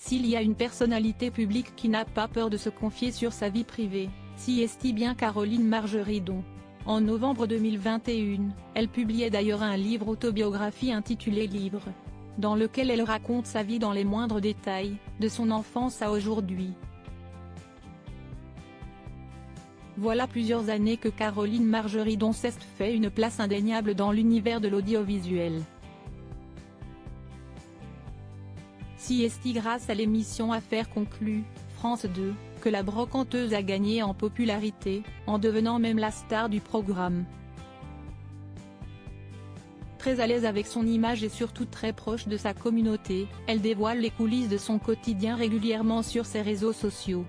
S'il y a une personnalité publique qui n'a pas peur de se confier sur sa vie privée, si est-il bien Caroline Margeridon. En novembre 2021, elle publiait d'ailleurs un livre autobiographie intitulé Livre, dans lequel elle raconte sa vie dans les moindres détails, de son enfance à aujourd'hui. Voilà plusieurs années que Caroline Margeridon s'est fait une place indéniable dans l'univers de l'audiovisuel. Si est grâce à l'émission Affaires conclues, France 2, que la brocanteuse a gagné en popularité, en devenant même la star du programme. Très à l'aise avec son image et surtout très proche de sa communauté, elle dévoile les coulisses de son quotidien régulièrement sur ses réseaux sociaux.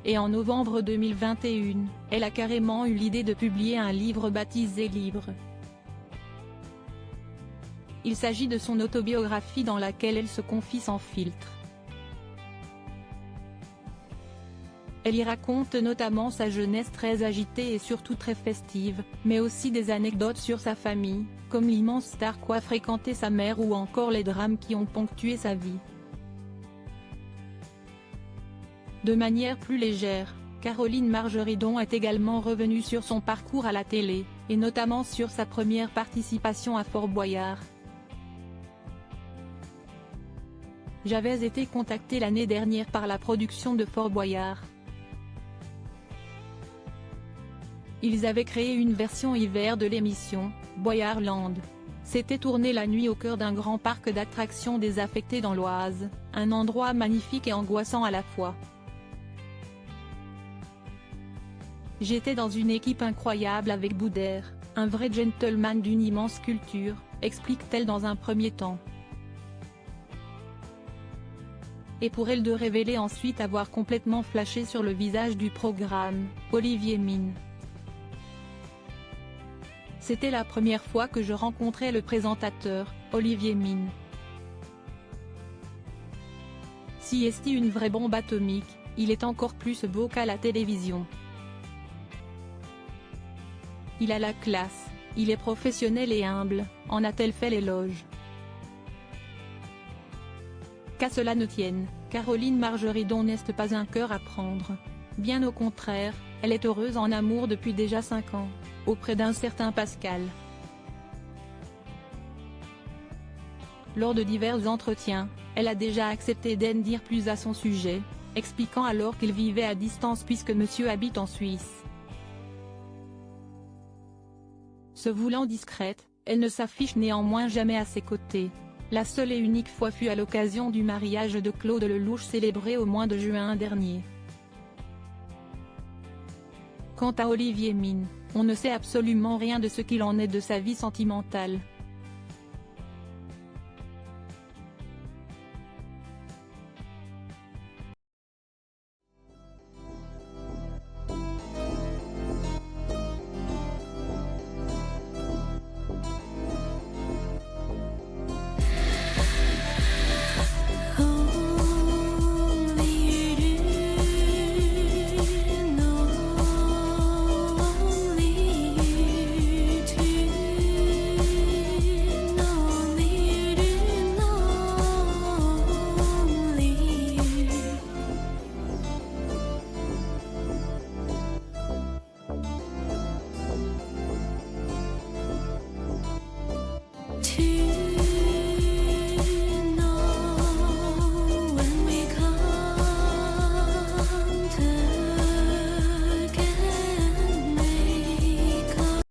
Et en novembre 2021, elle a carrément eu l'idée de publier un livre baptisé Livre. Il s'agit de son autobiographie dans laquelle elle se confie sans filtre. Elle y raconte notamment sa jeunesse très agitée et surtout très festive, mais aussi des anecdotes sur sa famille, comme l'immense star qu'a fréquenté sa mère ou encore les drames qui ont ponctué sa vie. De manière plus légère, Caroline Margeridon est également revenue sur son parcours à la télé, et notamment sur sa première participation à Fort Boyard. J'avais été contactée l'année dernière par la production de Fort Boyard. Ils avaient créé une version hiver de l'émission, Boyardland. C'était tourné la nuit au cœur d'un grand parc d'attractions désaffecté dans l'Oise, un endroit magnifique et angoissant à la fois. J'étais dans une équipe incroyable avec Boudère, un vrai gentleman d'une immense culture, explique-t-elle dans un premier temps. Et pour elle de révéler ensuite avoir complètement flashé sur le visage du programme, Olivier Mine. C'était la première fois que je rencontrais le présentateur, Olivier Mine. Si est une vraie bombe atomique, il est encore plus beau qu'à la télévision. Il a la classe, il est professionnel et humble, en a-t-elle fait l'éloge. Qu'à cela ne tienne, Caroline Margeridon n'est pas un cœur à prendre. Bien au contraire, elle est heureuse en amour depuis déjà 5 ans, auprès d'un certain Pascal. Lors de divers entretiens, elle a déjà accepté d'en dire plus à son sujet, expliquant alors qu'il vivait à distance puisque monsieur habite en Suisse. Se voulant discrète, elle ne s'affiche néanmoins jamais à ses côtés. La seule et unique fois fut à l'occasion du mariage de Claude Lelouch célébré au mois de juin dernier. Quant à Olivier Mine, on ne sait absolument rien de ce qu'il en est de sa vie sentimentale.